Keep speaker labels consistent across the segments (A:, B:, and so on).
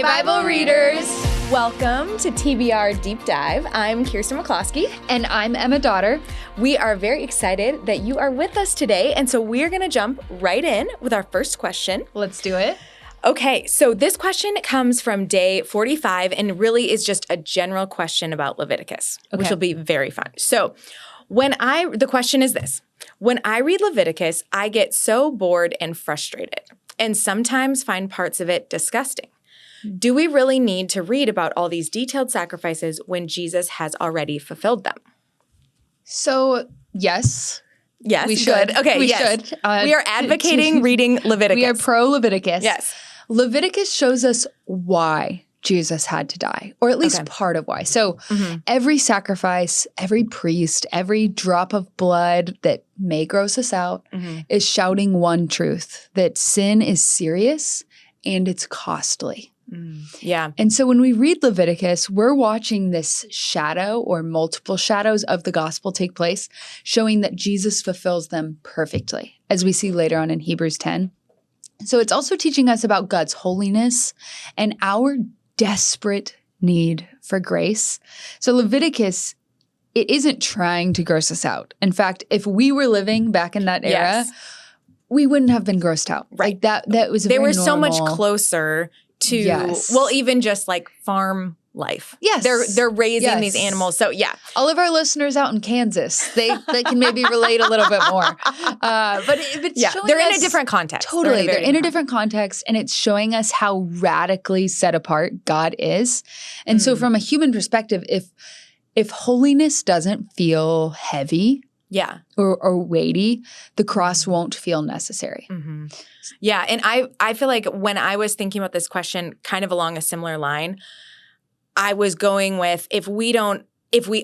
A: Bible readers!
B: Welcome to TBR Deep Dive. I'm Kirsten McCloskey.
A: And I'm Emma Daughter.
B: We are very excited that you are with us today, and so we're going to jump right in with our first question.
A: Let's do it.
B: Okay, so this question comes from day 45 and really is just a general question about Leviticus, which will be very fun. So the question is this. When I read Leviticus, I get so bored and frustrated and sometimes find parts of it disgusting. Do we really need to read about all these detailed sacrifices when Jesus has already fulfilled them?
A: So, yes.
B: Yes,
A: we should.
B: Good. Okay,
A: we
B: should.
A: should.
B: We are advocating reading Leviticus.
A: We are pro-Leviticus.
B: Yes.
A: Leviticus shows us why Jesus had to die, or at least part of why. So every sacrifice, every priest, every drop of blood that may gross us out is shouting one truth, that sin is serious and it's costly.
B: Yeah.
A: And so when we read Leviticus, we're watching this shadow or multiple shadows of the gospel take place, showing that Jesus fulfills them perfectly, as we see later on in Hebrews 10. So it's also teaching us about God's holiness and our desperate need for grace. So Leviticus, it isn't trying to gross us out. In fact, if we were living back in that era, we wouldn't have been grossed out.
B: Right.
A: Like that was
B: They
A: very
B: were so much
A: normal.
B: Closer to, well, even just like farm life.
A: Yes.
B: They're raising these animals. So yeah.
A: All of our listeners out in Kansas, they can maybe relate a little bit more. But showing
B: they're in
A: us,
B: a different context.
A: Totally. They're in a different context, and it's showing us how radically set apart God is. And so from a human perspective, if holiness doesn't feel heavy or weighty, the cross won't feel necessary.
B: Yeah. And I feel like when I was thinking about this question kind of along a similar line, I was going with if we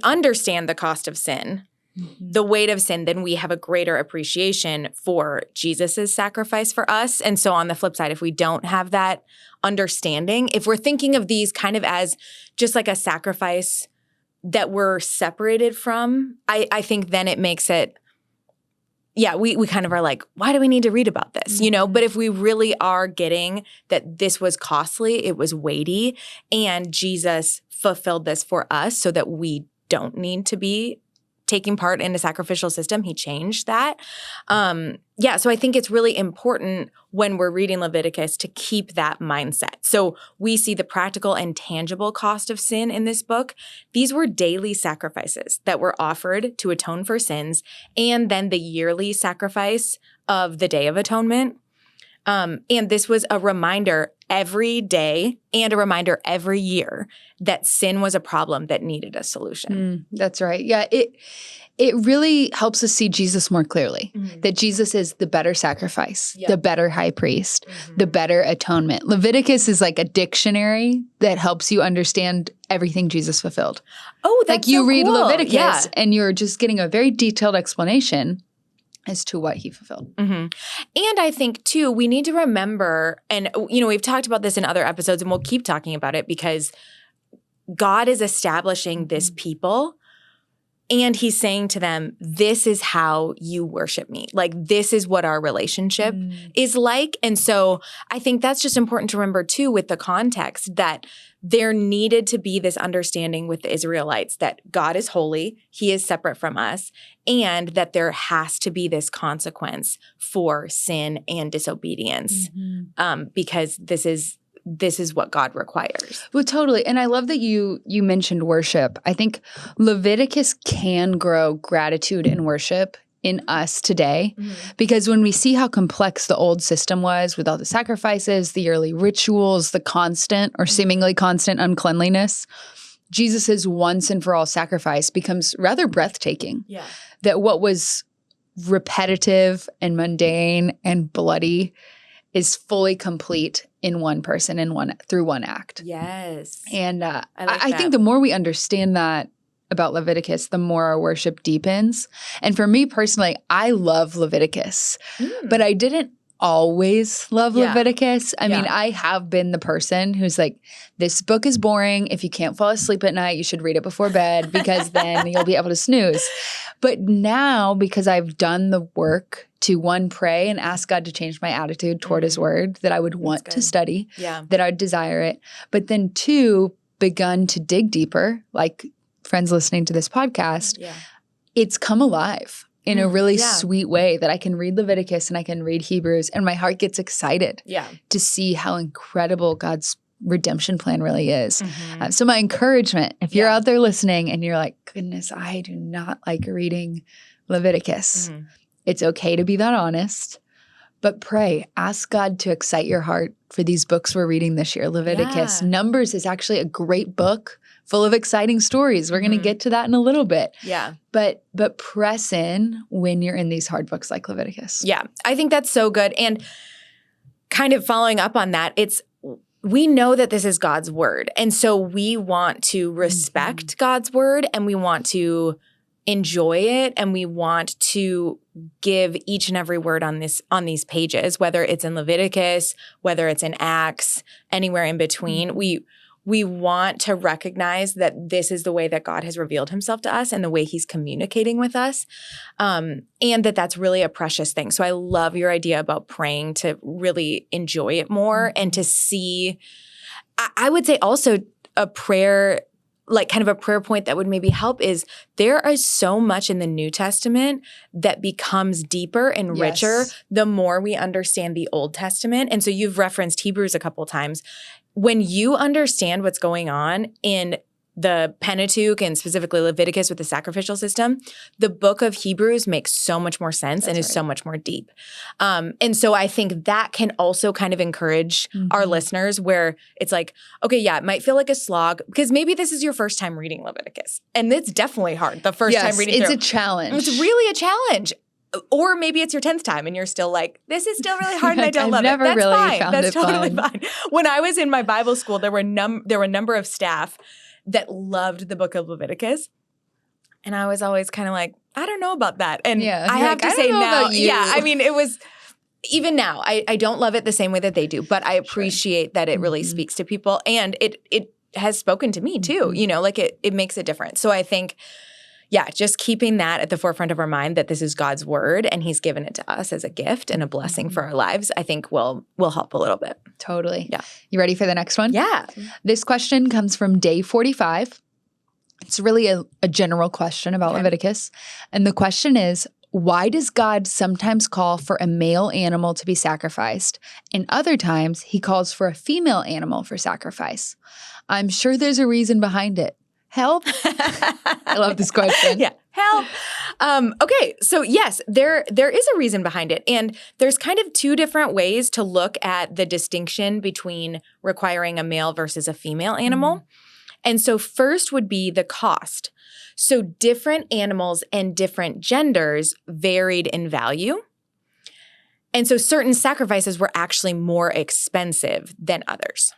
B: understand the cost of sin, the weight of sin, then we have a greater appreciation for Jesus's sacrifice for us. And so on the flip side, if we don't have that understanding, if we're thinking of these kind of as just like a sacrifice that we're separated from, I think then it makes it, we kind of are like, why do we need to read about this? You know, but if we really are getting that this was costly, it was weighty, and Jesus fulfilled this for us so that we don't need to be taking part in a sacrificial system. He changed that. So I think it's really important when we're reading Leviticus to keep that mindset. So we see the practical and tangible cost of sin in this book. These were daily sacrifices that were offered to atone for sins, and then the yearly sacrifice of the Day of Atonement. And this was a reminder every day and a reminder every year that sin was a problem that needed a solution.
A: That's right. Yeah, it really helps us see Jesus more clearly, that Jesus is the better sacrifice, the better high priest, the better atonement. Leviticus is like a dictionary that helps you understand everything Jesus fulfilled.
B: Oh, that's
A: like you
B: so
A: read
B: cool.
A: Leviticus and you're just getting a very detailed explanation as to what he fulfilled.
B: And I think, too, we need to remember, and, we've talked about this in other episodes, and we'll keep talking about it because God is establishing this people, and he's saying to them, this is how you worship me. Like, this is what our relationship is like. And so I think that's just important to remember, too, with the context that there needed to be this understanding with the Israelites that God is holy, he is separate from us, and that there has to be this consequence for sin and disobedience because this is what God requires.
A: Well, totally. And I love that you mentioned worship. I think Leviticus can grow gratitude and worship in us today because when we see how complex the old system was with all the sacrifices, the yearly rituals, the constant or seemingly constant uncleanliness, Jesus's once and for all sacrifice becomes rather breathtaking. Yeah. That what was repetitive and mundane and bloody is fully complete in one person through one act.
B: Yes.
A: And I think the more we understand that about Leviticus, the more our worship deepens. And for me personally, I love Leviticus, but I didn't always love
B: Yeah.
A: Leviticus. I mean,
B: Yeah.
A: I have been the person who's like, this book is boring. If you can't fall asleep at night, you should read it before bed because then you'll be able to snooze. But now, because I've done the work to one, pray and ask God to change my attitude toward his word, that I would want to
B: good.
A: study,
B: Yeah.
A: that I'd desire it. But then two, begun to dig deeper, like friends listening to this podcast,
B: Yeah.
A: it's come alive in a really
B: yeah.
A: sweet way that I can read Leviticus and I can read Hebrews and my heart gets excited
B: Yeah.
A: to see how incredible God's redemption plan really is.
B: Mhm.
A: So my encouragement, if you're
B: Yeah.
A: out there listening and you're like, goodness, I do not like reading Leviticus,
B: Mhm.
A: it's okay to be that honest, but pray, ask God to excite your heart for these books we're reading this year. Leviticus.
B: Yeah.
A: Numbers is actually a great book full of exciting stories. We're going to get to that in a little bit.
B: Yeah.
A: But press in when you're in these hard books like Leviticus.
B: Yeah. I think that's so good. And kind of following up on that, we know that this is God's word. And so we want to respect God's word and we want to enjoy it and we want to give each and every word on these pages, whether it's in Leviticus, whether it's in Acts, anywhere in between. We want to recognize that this is the way that God has revealed himself to us and the way he's communicating with us, and that's really a precious thing. So I love your idea about praying to really enjoy it more and to see – I would say also a prayer – like kind of a prayer point that would maybe help is there is so much in the New Testament that becomes deeper and richer the more we understand the Old Testament. And so you've referenced Hebrews a couple times. When you understand what's going on in the Pentateuch and specifically Leviticus with the sacrificial system, the book of Hebrews makes so much more sense and is so much more deep. And so I think that can also kind of encourage our listeners where it's like, okay, yeah, it might feel like a slog because maybe this is your first time reading Leviticus. And it's definitely hard the first time reading
A: it's
B: through.
A: a challenge.
B: It's really a challenge. Or maybe it's your 10th time and you're still like, this is still really hard and I don't love it. That's
A: really
B: fine.
A: found
B: That's
A: it
B: totally
A: fun.
B: fine. When I was in my Bible school, there were a number of staff that loved the book of Leviticus. And I was always kind of like, I don't know about that. And I have to say now, I mean, it was even now, I don't love it the same way that they do, but I appreciate that it really speaks to people. And it has spoken to me too, you know, like it makes a difference. So I think, just keeping that at the forefront of our mind that this is God's word and he's given it to us as a gift and a blessing for our lives, I think will help a little bit.
A: Totally.
B: Yeah.
A: You ready for the next one?
B: Yeah.
A: This question comes from day 45. It's really a general question about Leviticus. And the question is, why does God sometimes call for a male animal to be sacrificed and other times he calls for a female animal for sacrifice? I'm sure there's a reason behind it. Help. I love this question.
B: Yeah. Help. Okay. So yes, there is a reason behind it. And there's kind of two different ways to look at the distinction between requiring a male versus a female animal. And so first would be the cost. So different animals and different genders varied in value. And so certain sacrifices were actually more expensive than others.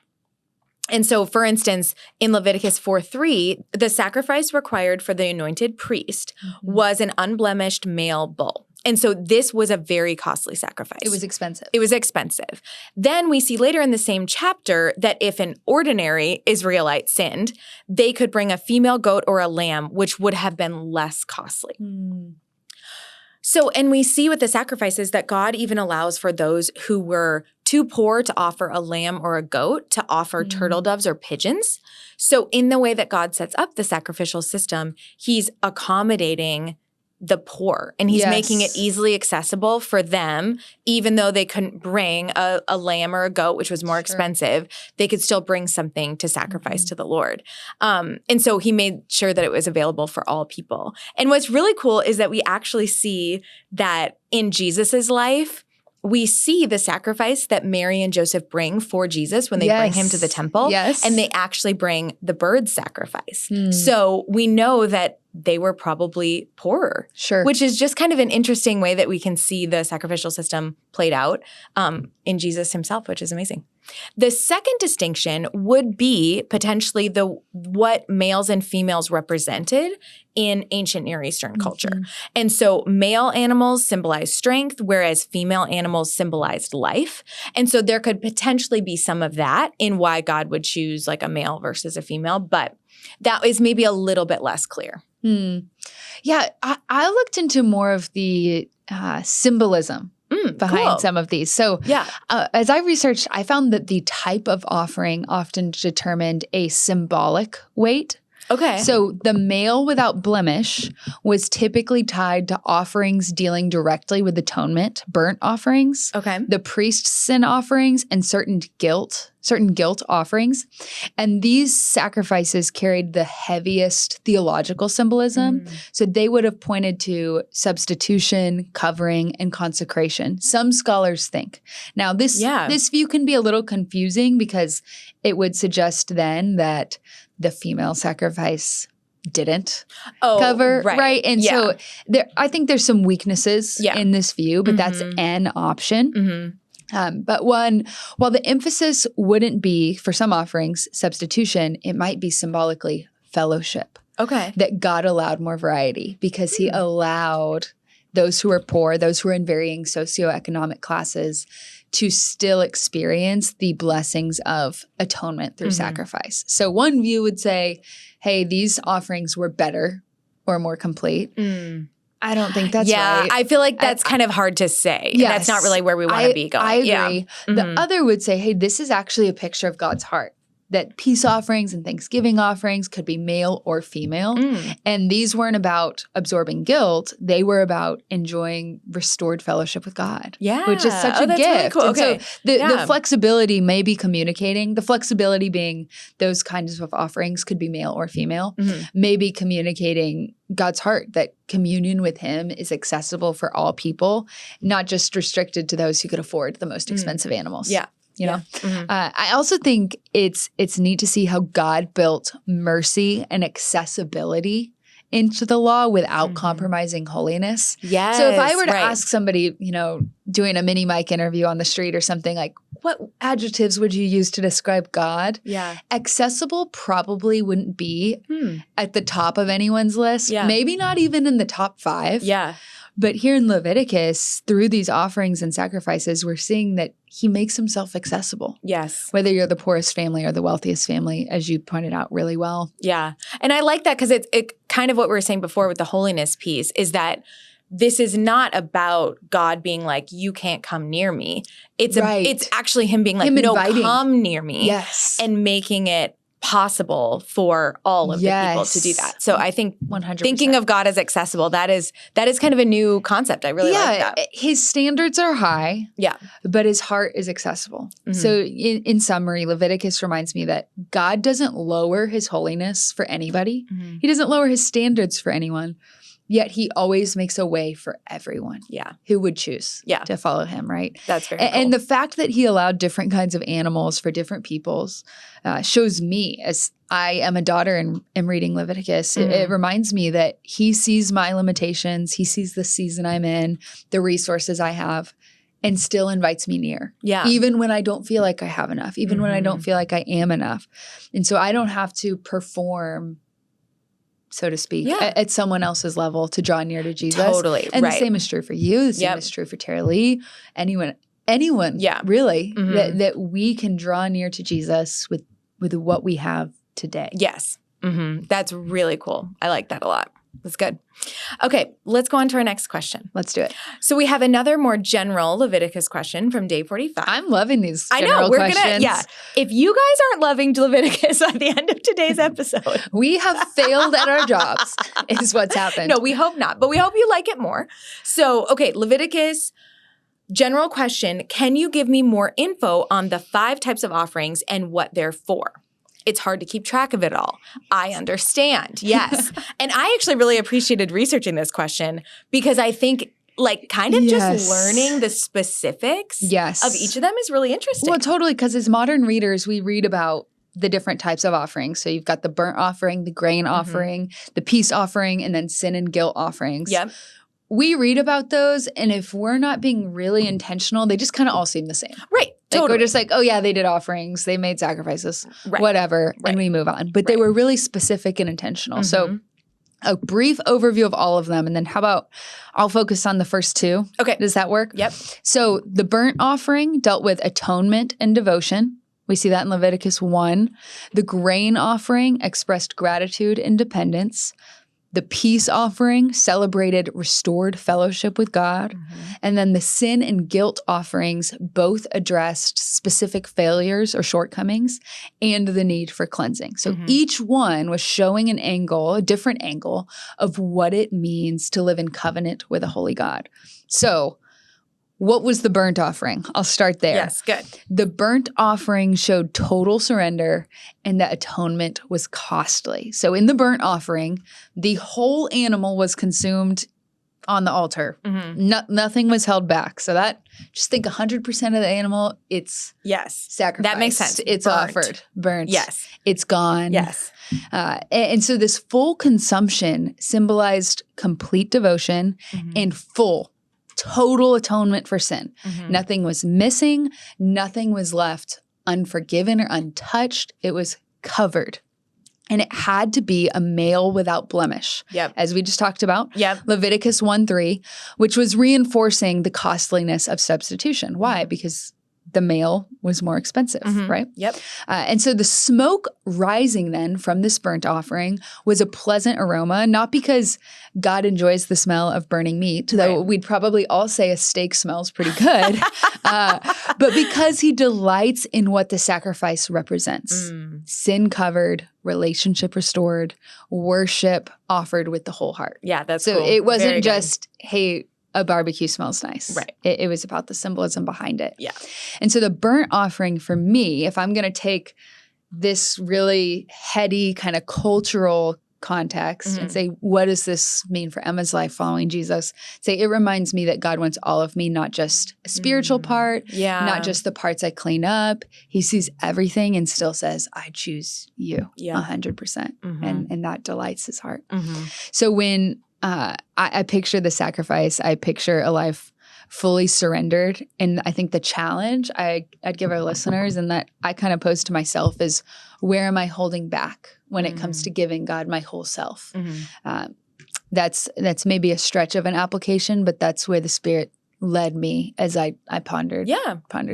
B: And so, for instance, in Leviticus 4:3, the sacrifice required for the anointed priest was an unblemished male bull. And so this was a very costly sacrifice.
A: It was expensive.
B: It was expensive. Then we see later in the same chapter that if an ordinary Israelite sinned, they could bring a female goat or a lamb, which would have been less costly. So, and we see with the sacrifices that God even allows for those who were too poor to offer a lamb or a goat to offer turtle doves or pigeons. So in the way that God sets up the sacrificial system, he's accommodating the poor and he's making it easily accessible for them, even though they couldn't bring a lamb or a goat, which was more expensive, they could still bring something to sacrifice to the Lord. And so he made sure that it was available for all people. And what's really cool is that we actually see that in Jesus's life, we see the sacrifice that Mary and Joseph bring for Jesus when they bring him to the temple. And they actually bring the bird sacrifice. So we know that they were probably poorer. Which is just kind of an interesting way that we can see the sacrificial system played out in Jesus himself, which is amazing. The second distinction would be potentially what males and females represented in ancient Near Eastern culture. And so male animals symbolize strength, whereas female animals symbolized life. And so there could potentially be some of that in why God would choose like a male versus a female, but that is maybe a little bit less clear.
A: Yeah, I looked into more of the symbolism behind some of these. So as I researched, I found that the type of offering often determined a symbolic weight.
B: Okay.
A: So the male without blemish was typically tied to offerings dealing directly with atonement, burnt offerings, the priest's sin offerings, and certain guilt offerings. And these sacrifices carried the heaviest theological symbolism. So they would have pointed to substitution, covering, and consecration. Some scholars think. Now, this view can be a little confusing because it would suggest then that the female sacrifice didn't cover, right? And so I think there's some weaknesses in this view, but that's an option. But while the emphasis wouldn't be, for some offerings, substitution, it might be symbolically fellowship. That God allowed more variety because he allowed those who are poor, those who are in varying socioeconomic classes, to still experience the blessings of atonement through sacrifice. So one view would say, hey, these offerings were better or more complete. I don't think that's right.
B: I feel like that's kind of hard to say. Yes, that's not really where we want to be going.
A: I agree. The other would say, hey, this is actually a picture of God's heart. That peace offerings and Thanksgiving offerings could be male or female. And these weren't about absorbing guilt. They were about enjoying restored fellowship with God. Which is such a gift. Really cool. And so the flexibility may be communicating. The flexibility being those kinds of offerings could be male or female. Maybe communicating God's heart that communion with him is accessible for all people, not just restricted to those who could afford the most expensive animals. You know, I also think it's neat to see how God built mercy and accessibility into the law without compromising holiness. So if I were to ask somebody, you know, doing a mini mic interview on the street or something, like, what adjectives would you use to describe God? Accessible probably wouldn't be at the top of anyone's list. Maybe not even in the top 5. But here in Leviticus, through these offerings and sacrifices, we're seeing that he makes himself accessible. Whether you're the poorest family or the wealthiest family, as you pointed out really well.
B: And I like that because it kind of what we were saying before with the holiness piece is that this is not about God being like, you can't come near me. It's actually him being like, no, come near me. And making it possible for all of the people to do that. So I think 100%. Thinking of God as accessible, that is kind of a new concept. I really like that.
A: His standards are high, but his heart is accessible. So in summary, Leviticus reminds me that God doesn't lower his holiness for anybody. He doesn't lower his standards for anyone. Yet he always makes a way for everyone who would choose to follow him, right?
B: That's very cool.
A: And the fact that he allowed different kinds of animals for different peoples shows me, as I am a daughter and am reading Leviticus, it reminds me that he sees my limitations. He sees the season I'm in, the resources I have, and still invites me near. Even when I don't feel like I have enough, even when I don't feel like I am enough. And so I don't have to perform, so to speak, at someone else's level to draw near to Jesus. And the same is true for you. The same is true for Tara Lee. Anyone, really, that we can draw near to Jesus with what we have today.
B: That's really cool. I like that a lot. That's good. Okay, let's go on to our next question.
A: Let's do it.
B: So we have another more general Leviticus question from day 45.
A: I'm loving these general questions.
B: If you guys aren't loving Leviticus at the end of today's episode,
A: we have failed at our jobs, is what's happened.
B: No, we hope not, but we hope you like it more. So, okay, Leviticus, general question, can you give me more info on the 5 types of offerings and what they're for? It's hard to keep track of it all. I understand. Yes. And I actually really appreciated researching this question because I think like kind of just learning the specifics of each of them is really interesting.
A: Well, totally. Because as modern readers, we read about the different types of offerings. So you've got the burnt offering, the grain offering, the peace offering, and then sin and guilt offerings. We read about those, and if we're not being really intentional, they just kind of all seem the same.
B: Right.
A: Like,
B: Totally.
A: we're just like, oh yeah, they did offerings, they made sacrifices,
B: Right.
A: whatever,
B: Right.
A: and we move on. But they were really specific and intentional. So a brief overview of all of them. And then how about I'll focus on the first two.
B: Okay.
A: Does that work?
B: Yep.
A: So the burnt offering dealt with atonement and devotion. We see that in Leviticus 1. The grain offering expressed gratitude and dependence. The peace offering celebrated restored fellowship with God. And then the sin and guilt offerings both addressed specific failures or shortcomings and the need for cleansing. So each one was showing an angle, a different angle of what it means to live in covenant with a holy God. So what was the burnt offering? I'll start there.
B: Yes, good.
A: The burnt offering showed total surrender and that atonement was costly. So in the burnt offering, the whole animal was consumed on the altar. Nothing was held back. So that, just think 100% of the animal, it's sacrificed.
B: That makes sense.
A: It's offered, burnt.
B: Yes.
A: It's gone.
B: Yes.
A: And so this full consumption symbolized complete devotion and full total atonement for sin. Nothing was missing. Nothing was left unforgiven or untouched. It was covered. And it had to be a male without blemish, as we just talked about. Leviticus 1:3, which was reinforcing the costliness of substitution. Why? Because the male was more expensive, right? And so the smoke rising then from this burnt offering was a pleasant aroma, not because God enjoys the smell of burning meat, though we'd probably all say a steak smells pretty good, but because he delights in what the sacrifice represents. Sin covered, relationship restored, worship offered with the whole heart.
B: Yeah, that's
A: so
B: cool.
A: it wasn't
B: Very
A: just, hey, a barbecue smells nice.
B: Right.
A: It was about the symbolism behind it.
B: Yeah.
A: And so the burnt offering for me, if I'm going to take this really heady kind of cultural context and say, what does this mean for Emma's life following Jesus? Say, it reminds me that God wants all of me, not just a spiritual part, not just the parts I clean up. He sees everything and still says, I choose you 100%. And that delights his heart. So when I picture the sacrifice, I picture a life fully surrendered. And I think the challenge I'd give our listeners and that I kind of pose to myself is, where am I holding back when it comes to giving God my whole self? That's maybe a stretch of an application, but that's where the Spirit led me as I pondered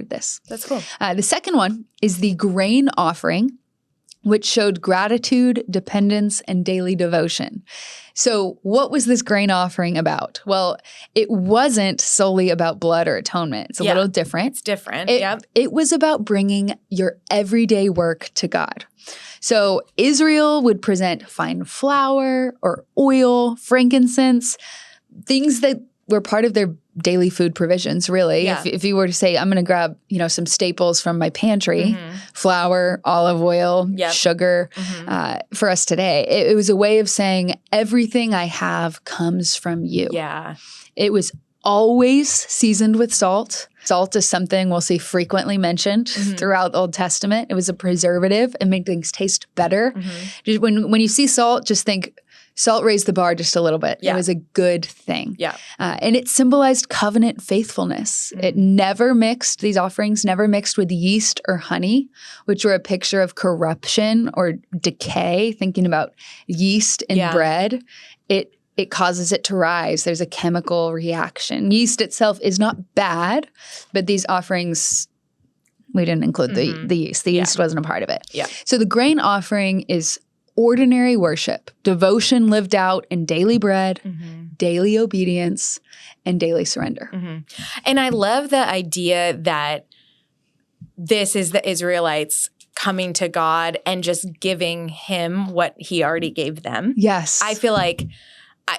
A: this.
B: That's cool.
A: The second one is the grain offering, which showed gratitude, dependence, and daily devotion. So what was this grain offering about? Well, it wasn't solely about blood or atonement. It's a little different.
B: It's different.
A: It was about bringing your everyday work to God. So Israel would present fine flour or oil, frankincense, things that were part of their daily food provisions, really. If you were to say, I'm going to grab, some staples from my pantry, flour, olive oil, sugar, for us today, it was a way of saying everything I have comes from you. It was always seasoned with salt. Salt is something we'll see frequently mentioned throughout the Old Testament. It was a preservative. It made things taste better. Just when you see salt, just think, salt raised the bar just a little bit. It was a good thing. And it symbolized covenant faithfulness. These offerings never mixed with yeast or honey, which were a picture of corruption or decay, thinking about yeast in bread. It causes it to rise. There's a chemical reaction. Yeast itself is not bad, but these offerings, we didn't include the yeast. The yeast wasn't a part of it. So the grain offering is ordinary worship, devotion lived out in daily bread, daily obedience, and daily surrender.
B: And I love the idea that this is the Israelites coming to God and just giving him what he already gave them.
A: Yes.
B: I feel like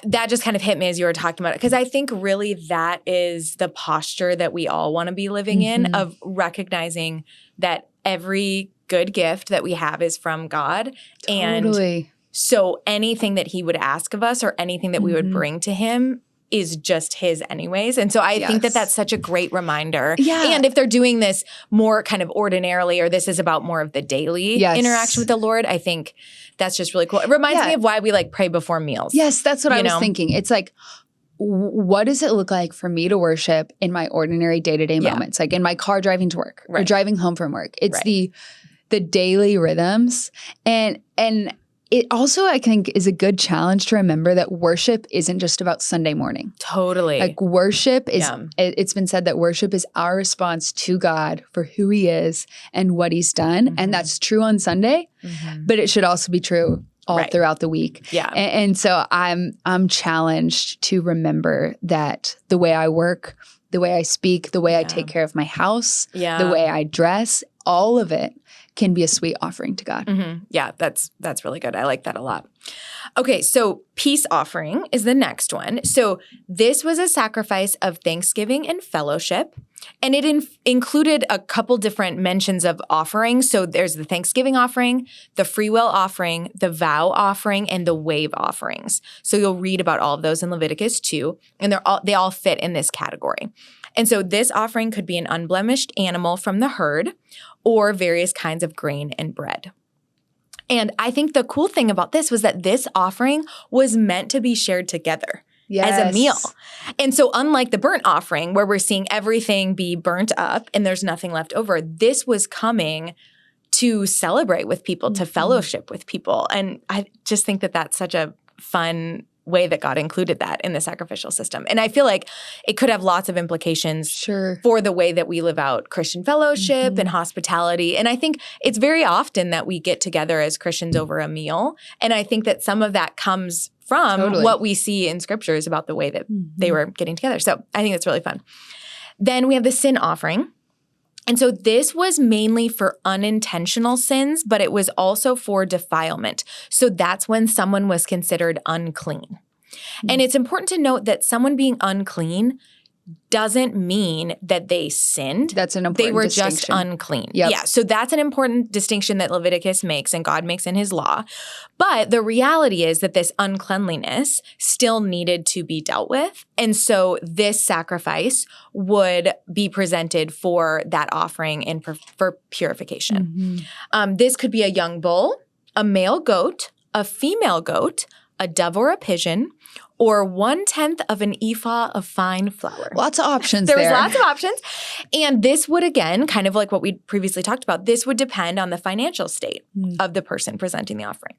B: that just kind of hit me as you were talking about it, because I think really that is the posture that we all want to be living in, of recognizing that every good gift that we have is from God.
A: Totally.
B: And so anything that he would ask of us or anything that we would bring to him is just his anyways. And so I think that that's such a great reminder. And if they're doing this more kind of ordinarily, or this is about more of the daily interaction with the Lord, I think that's just really cool. It reminds me of why we pray before meals.
A: Yes, that's what I was thinking. It's like what does it look like for me to worship in my ordinary day-to-day moments, like in my car driving to work or driving home from work? It's the daily rhythms. And it also, I think, is a good challenge to remember that worship isn't just about Sunday morning.
B: Totally.
A: Like worship is, it's been said that worship is our response to God for who he is and what he's done. And that's true on Sunday, but it should also be true all throughout the week.
B: Yeah.
A: And so I'm challenged to remember that the way I work, the way I speak, the way I take care of my house, the way I dress, all of it can be a sweet offering to God.
B: Yeah, that's really good. I like that a lot. Okay, so peace offering is the next one. So this was a sacrifice of thanksgiving and fellowship, and it included a couple different mentions of offerings. So there's the thanksgiving offering, the free will offering, the vow offering, and the wave offerings. So you'll read about all of those in Leviticus 2, and they all fit in this category. And so this offering could be an unblemished animal from the herd or various kinds of grain and bread. And I think the cool thing about this was that this offering was meant to be shared together as a meal. And so unlike the burnt offering where we're seeing everything be burnt up and there's nothing left over, this was coming to celebrate with people, to fellowship with people. And I just think that that's such a fun way that God included that in the sacrificial system. And I feel like it could have lots of implications for the way that we live out Christian fellowship and hospitality. And I think it's very often that we get together as Christians over a meal. And I think that some of that comes from what we see in scriptures about the way that they were getting together. So I think that's really fun. Then we have the sin offering. And so this was mainly for unintentional sins, but it was also for defilement. So that's when someone was considered unclean. And it's important to note that someone being unclean doesn't mean that they sinned.
A: That's an important distinction.
B: They were just unclean. Yeah, so that's an important distinction that Leviticus makes and God makes in his law. But the reality is that this uncleanliness still needed to be dealt with. And so this sacrifice would be presented for that offering and for purification. This could be a young bull, a male goat, a female goat, a dove or a pigeon, or 1/10 of an ephah of fine flour.
A: Lots of options there.
B: There was lots of options. And this would, again, kind of like what we previously talked about, this would depend on the financial state of the person presenting the offering.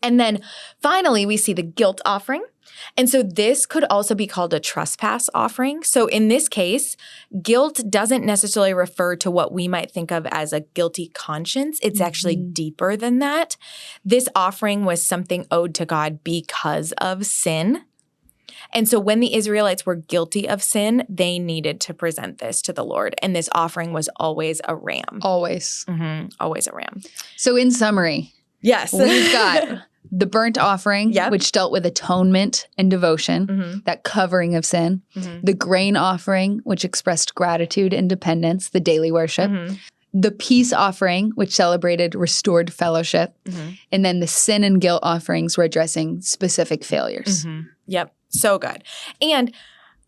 B: And then finally, we see the guilt offering. And so this could also be called a trespass offering. So in this case, guilt doesn't necessarily refer to what we might think of as a guilty conscience. It's actually deeper than that. This offering was something owed to God because of sin. And so when the Israelites were guilty of sin, they needed to present this to the Lord. And this offering was always a ram.
A: Always.
B: Always a ram.
A: So in summary, we've got the burnt offering, which dealt with atonement and devotion, that covering of sin. The grain offering, which expressed gratitude and dependence, the daily worship. The peace offering, which celebrated restored fellowship. And then the sin and guilt offerings were addressing specific failures.
B: Yep. So good. And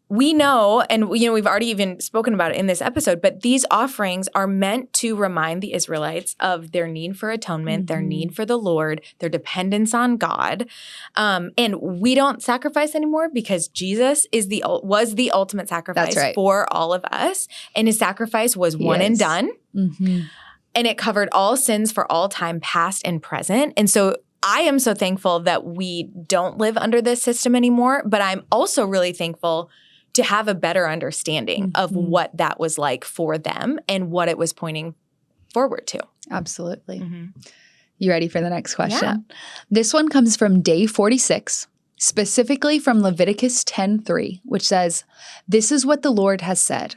B: we know, and we've already even spoken about it in this episode, but these offerings are meant to remind the Israelites of their need for atonement, their need for the Lord, their dependence on God. And we don't sacrifice anymore because Jesus was the ultimate sacrifice for all of us. And his sacrifice was one and done. And it covered all sins for all time, past and present. And so I am so thankful that we don't live under this system anymore, but I'm also really thankful to have a better understanding of what that was like for them and what it was pointing forward to.
A: Absolutely. You ready for the next question? This one comes from day 46, specifically from Leviticus 10:3, which says, "This is what the Lord has said.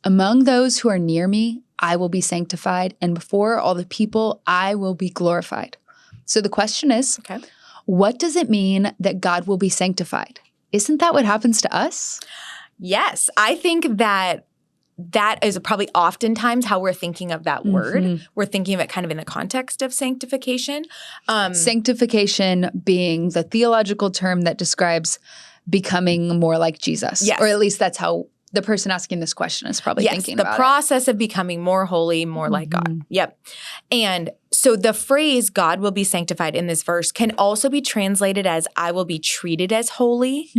A: Among those who are near me, I will be sanctified, and before all the people, I will be glorified." So the question is, what does it mean that God will be sanctified? Isn't that what happens to us?
B: Yes. I think that is probably oftentimes how we're thinking of that word. We're thinking of it kind of in the context of sanctification.
A: Sanctification being the theological term that describes becoming more like Jesus. Or at least that's how the person asking this question is probably thinking about
B: the process of becoming more holy, more like God. Yep. And so the phrase God will be sanctified in this verse can also be translated as I will be treated as holy.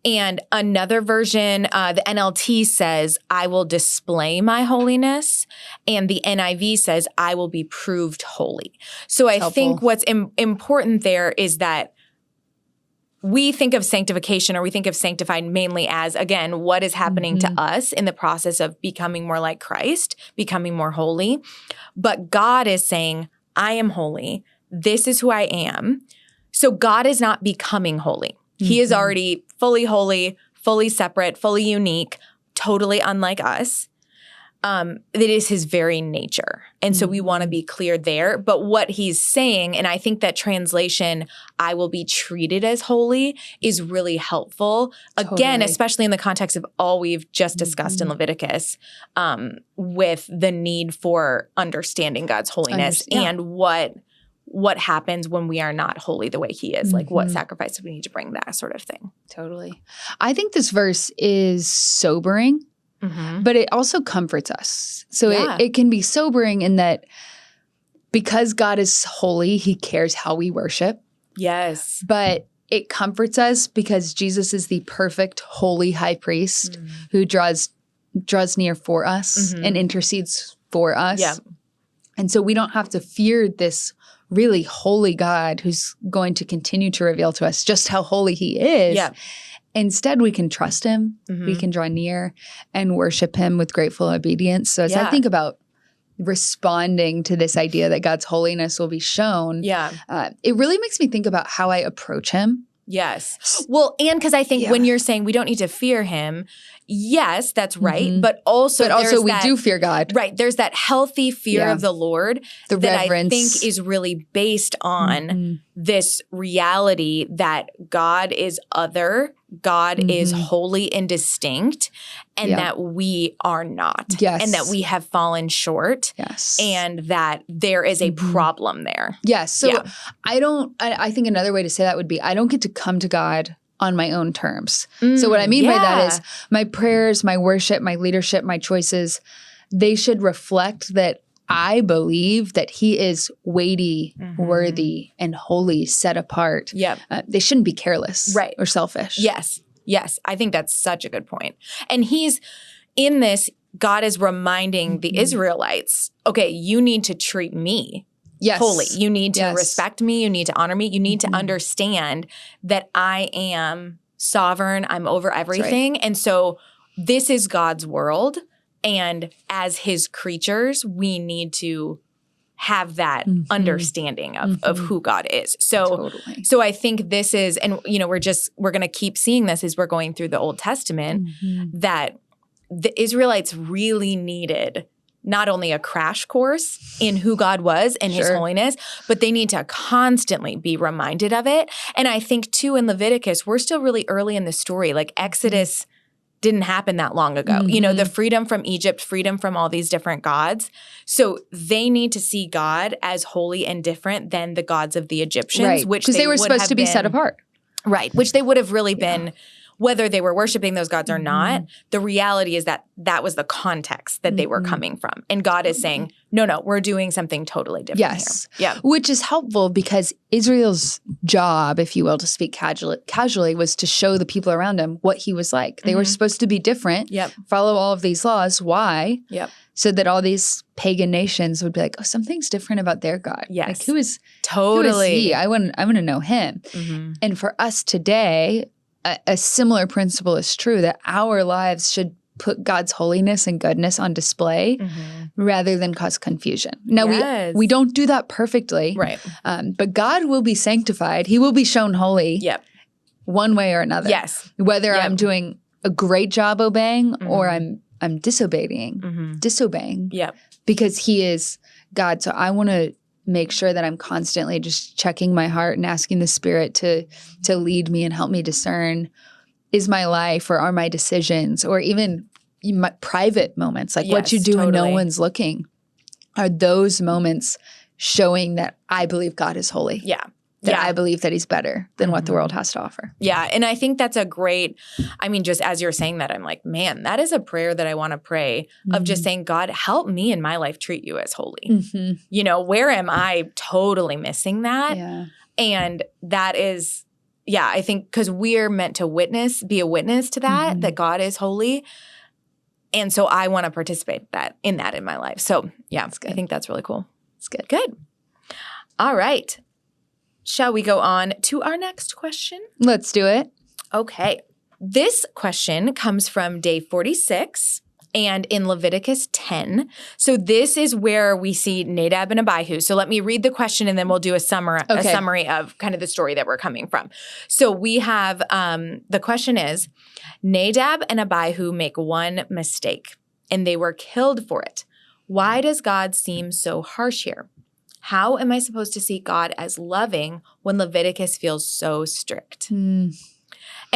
B: And another version, the NLT says I will display my holiness. And the NIV says I will be proved holy. So I think what's important there is that we think of sanctification, or we think of sanctified mainly as, again, what is happening to us in the process of becoming more like Christ, becoming more holy. But God is saying, I am holy. This is who I am. So God is not becoming holy. He is already fully holy, fully separate, fully unique, totally unlike us. It is his very nature. And so we want to be clear there. But what he's saying, and I think that translation, I will be treated as holy, is really helpful. Again, especially in the context of all we've just discussed in Leviticus, with the need for understanding God's holiness and what happens when we are not holy the way he is, like what sacrifice we need to bring, that sort of thing.
A: Totally. I think this verse is sobering. But it also comforts us. So it can be sobering in that because God is holy, he cares how we worship.
B: Yes.
A: But it comforts us because Jesus is the perfect holy high priest who draws near for us and intercedes for us. Yeah. And so we don't have to fear this really holy God who's going to continue to reveal to us just how holy he is. Yeah. Instead, we can trust him, we can draw near and worship him with grateful obedience. So as I think about responding to this idea that God's holiness will be shown, it really makes me think about how I approach him.
B: Yes. Well, and because I think when you're saying we don't need to fear him, yes, that's right. But also
A: we do fear God.
B: Right. There's that healthy fear of the Lord that reverence. I think is really based on this reality that God is other, God is holy and distinct, and that we are not. Yes. And that we have fallen short. Yes. And that there is a problem there.
A: Yes. So I think another way to say that would be I don't get to come to God on my own terms. So what I mean by that is my prayers, my worship, my leadership, my choices, they should reflect that I believe that he is weighty, worthy, and holy, set apart. Yep. They shouldn't be careless or selfish.
B: Yes. Yes. I think that's such a good point. And he's in this, God is reminding the Israelites, okay, you need to treat me holy. You need to respect me. You need to honor me. You need to understand that I am sovereign. I'm over everything. And so this is God's world. And as his creatures, we need to have that understanding of who God is. So, so I think this is, and you know, we're going to keep seeing this as we're going through the Old Testament, that the Israelites really needed not only a crash course in who God was and his holiness, but they need to constantly be reminded of it. And I think too in Leviticus, we're still really early in the story. Like Exodus didn't happen that long ago. You know, the freedom from Egypt, freedom from all these different gods. So they need to see God as holy and different than the gods of the Egyptians, which
A: because they were supposed to be set apart.
B: Right, which they would have really been, whether they were worshiping those gods or not. The reality is that that was the context that they were coming from. And God is saying, no, we're doing something totally different here. Yeah.
A: Which is helpful because Israel's job, if you will, to speak casually, was to show the people around him what he was like. They were supposed to be different, follow all of these laws. Why? So that all these pagan nations would be like, oh, something's different about their God.
B: Yes.
A: Like, who is he? I want to know him. And for us today, a similar principle is true, that our lives should put God's holiness and goodness on display rather than cause confusion. Now, we don't do that perfectly, but God will be sanctified. He will be shown holy one way or another. Yes. Whether I'm doing a great job obeying or I'm disobeying, because he is God. So I want to make sure that I'm constantly just checking my heart and asking the Spirit to lead me and help me discern, is my life or are my decisions or even my private moments, like what you do when no one's looking, are those moments showing that I believe God is holy? that I believe that he's better than what the world has to offer.
B: Yeah. And I think that's a great, just as you're saying that, I'm like, man, that is a prayer that I want to pray of just saying, God, help me in my life treat you as holy. Where am I totally missing that?
A: Yeah.
B: And that is, I think because we're meant to be a witness to that God is holy. And so I want to participate in that in my life. So I think that's really cool.
A: It's good.
B: Good. All right. Shall we go on to our next question?
A: Let's do it.
B: Okay. This question comes from day 46 and in Leviticus 10. So this is where we see Nadab and Abihu. So let me read the question and then we'll do a summary of kind of the story that we're coming from. So we have, the question is, Nadab and Abihu make one mistake and they were killed for it. Why does God seem so harsh here? How am I supposed to see God as loving when Leviticus feels so strict? And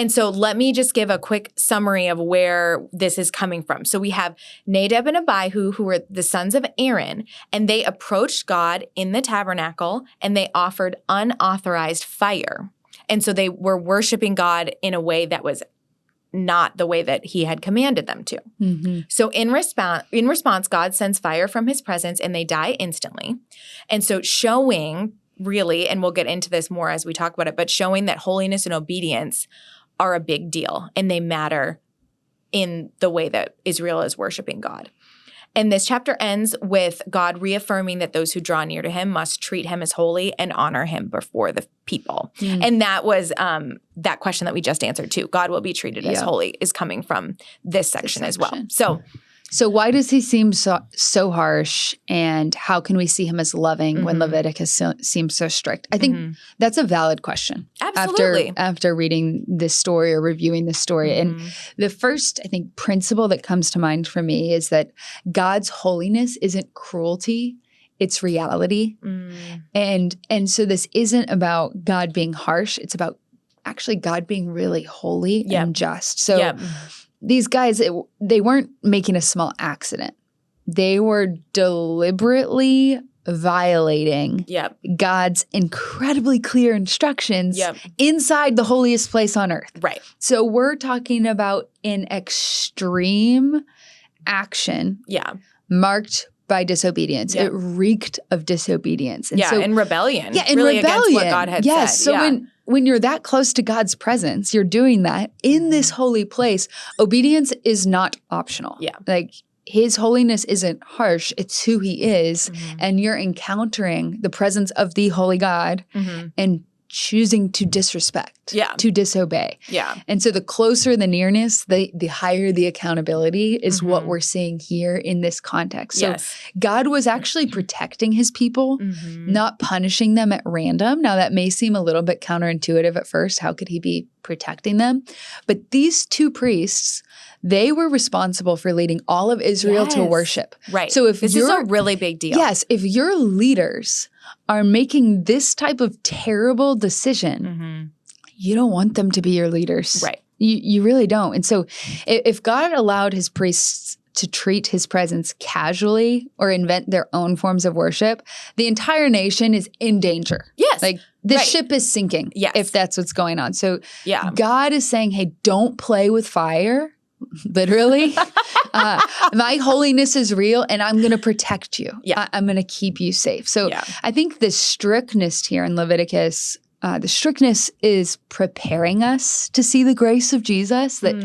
B: so let me just give a quick summary of where this is coming from. So we have Nadab and Abihu, who were the sons of Aaron, and they approached God in the tabernacle and they offered unauthorized fire. And so they were worshiping God in a way that was not the way that he had commanded them to. So in response, God sends fire from his presence and they die instantly. And so showing really, and we'll get into this more as we talk about it, but showing that holiness and obedience are a big deal and they matter in the way that Israel is worshiping God. And this chapter ends with God reaffirming that those who draw near to him must treat him as holy and honor him before the people. And that was that question that we just answered too. God will be treated as holy is coming from this section as well.
A: So why does he seem so harsh, and how can we see him as loving when Leviticus seems so strict? I think that's a valid question.
B: Absolutely.
A: After reading this story or reviewing this story. And the first, I think, principle that comes to mind for me is that God's holiness isn't cruelty, it's reality. And so this isn't about God being harsh, it's about actually God being really holy and just. So these guys, they weren't making a small accident. They were deliberately violating God's incredibly clear instructions inside the holiest place on earth.
B: Right.
A: So we're talking about an extreme action marked by disobedience. It reeked of disobedience. And
B: and rebellion.
A: Yeah, and
B: really
A: rebellion.
B: Against what God had said.
A: So when you're that close to God's presence, you're doing that in this holy place. Obedience is not optional. Like his holiness isn't harsh. It's who he is. And you're encountering the presence of the holy God and choosing to disrespect, to disobey. And so the closer the nearness, the higher the accountability is what we're seeing here in this context. So God was actually protecting his people, not punishing them at random. Now that may seem a little bit counterintuitive at first. How could he be protecting them? But these two priests, they were responsible for leading all of Israel to worship.
B: Right.
A: So if
B: this is a really big deal.
A: Yes. If your leaders are making this type of terrible decision, you don't want them to be your leaders.
B: Right.
A: You really don't. And so if God allowed his priests to treat his presence casually or invent their own forms of worship, the entire nation is in danger.
B: Yes.
A: Like the ship is sinking if that's what's going on. So God is saying, hey, don't play with fire. Literally. My holiness is real and I'm going to protect you. I'm going to keep you safe. So I think the strictness here in Leviticus, the strictness is preparing us to see the grace of Jesus. That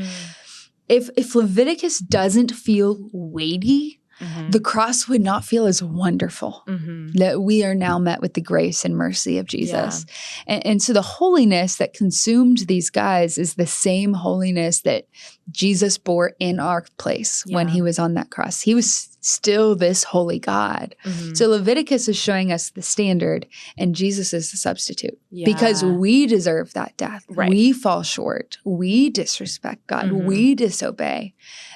A: if Leviticus doesn't feel weighty, the cross would not feel as wonderful, that we are now met with the grace and mercy of Jesus. And so the holiness that consumed these guys is the same holiness that Jesus bore in our place when he was on that cross. He was still this holy God. So Leviticus is showing us the standard and Jesus is the substitute because we deserve that death. We fall short. We disrespect God. We disobey.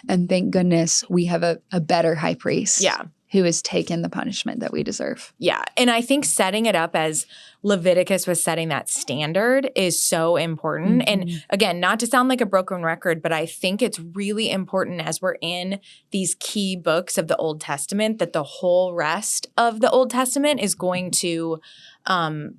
A: And thank goodness we have a better high priest who has taken the punishment that we deserve.
B: Yeah. And I think setting it up as Leviticus was setting that standard is so important. And again, not to sound like a broken record, but I think it's really important as we're in these key books of the Old Testament that the whole rest of the Old Testament is going to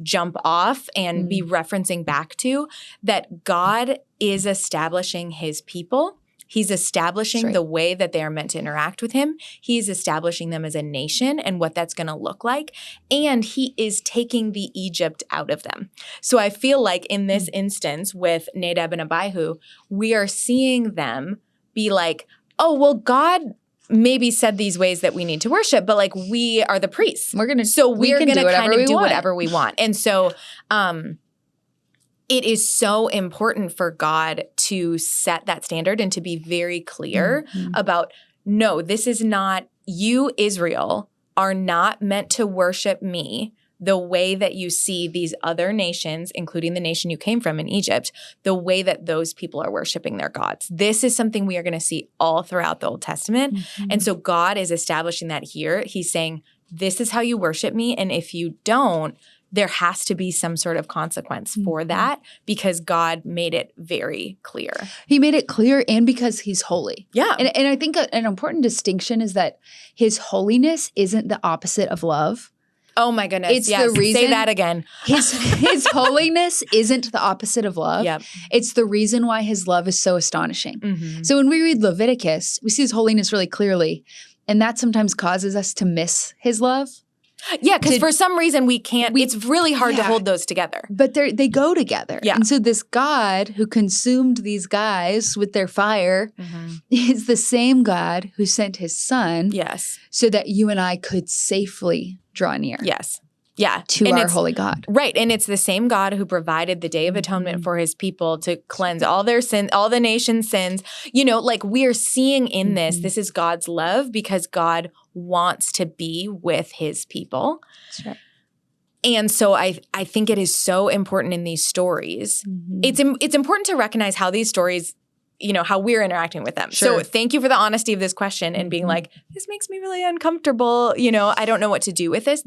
B: jump off and be referencing back to that God is establishing his people. He's establishing the way that they are meant to interact with him. He's establishing them as a nation and what that's going to look like. And he is taking the Egypt out of them. So I feel like in this instance with Nadab and Abihu, we are seeing them be like, oh, well, God maybe said these ways that we need to worship, but like we are the priests. We're going to kind of do whatever we want. And so it is so important for God to set that standard and to be very clear about, no, this is not, you, Israel, are not meant to worship me the way that you see these other nations, including the nation you came from in Egypt, the way that those people are worshiping their gods. This is something we are going to see all throughout the Old Testament. And so God is establishing that here. He's saying, this is how you worship me. And if you don't, there has to be some sort of consequence for that because God made it very clear.
A: He made it clear and because he's holy.
B: Yeah.
A: And I think an important distinction is that his holiness isn't the opposite of love.
B: Oh my goodness.
A: It's the reason.
B: Say that again.
A: His holiness isn't the opposite of love.
B: Yep.
A: It's the reason why his love is so astonishing. So when we read Leviticus, we see his holiness really clearly. And that sometimes causes us to miss his love.
B: Yeah, because for some reason we can't, it's really hard to hold those together.
A: But they go together.
B: Yeah.
A: And so this God who consumed these guys with their fire is the same God who sent his son so that you and I could safely draw near.
B: Yes. Yeah.
A: To our holy God.
B: Right. And it's the same God who provided the Day of Atonement for his people to cleanse all their sins, all the nation's sins. You know, like we are seeing in this is God's love because God wants to be with his people.
A: That's right.
B: And so I think it is so important in these stories. It's important to recognize how these stories, you know, how we're interacting with them.
A: Sure.
B: So thank you for the honesty of this question and being like, this makes me really uncomfortable. You know, I don't know what to do with this.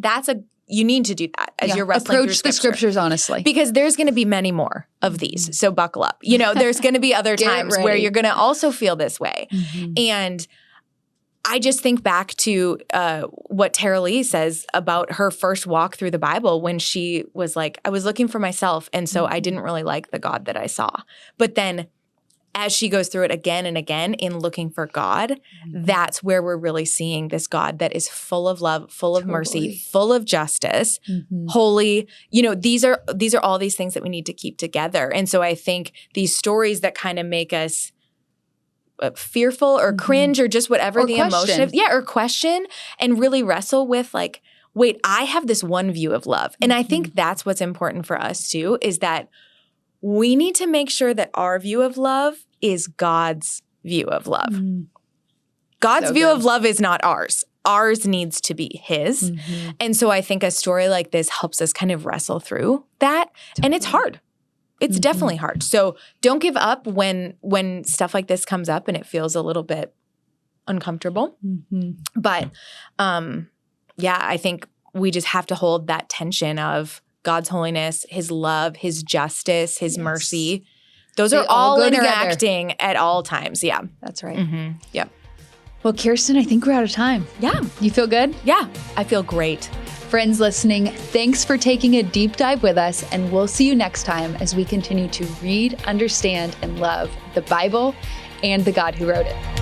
B: You need to do that as you're wrestling through
A: Approach the scriptures honestly.
B: Because there's going to be many more of these. So buckle up. You know, there's going to be other times where you're going to also feel this way. And I just think back to what Tara Lee says about her first walk through the Bible when she was like, I was looking for myself. And so I didn't really like the God that I saw. But then as she goes through it again and again in looking for God, that's where we're really seeing this God that is full of love, full of mercy, full of justice, holy. You know, these are all these things that we need to keep together. And so I think these stories that kind of make us fearful or cringe or just whatever the emotion of, or question and really wrestle with like, wait, I have this one view of love. And I think that's what's important for us too, is that we need to make sure that our view of love is God's view of love. God's view of love is not ours. Ours needs to be his. And so I think a story like this helps us kind of wrestle through that. And it's hard. It's definitely hard. So don't give up when stuff like this comes up and it feels a little bit uncomfortable. But I think we just have to hold that tension of God's holiness, his love, his justice, his mercy. Those are all interacting at all times. Yeah.
A: That's right.
B: Yep.
A: Well, Kirsten, I think we're out of time.
B: Yeah.
A: You feel good?
B: Yeah. I feel great.
A: Friends listening, thanks for taking a deep dive with us, and we'll see you next time as we continue to read, understand, and love the Bible and the God who wrote it.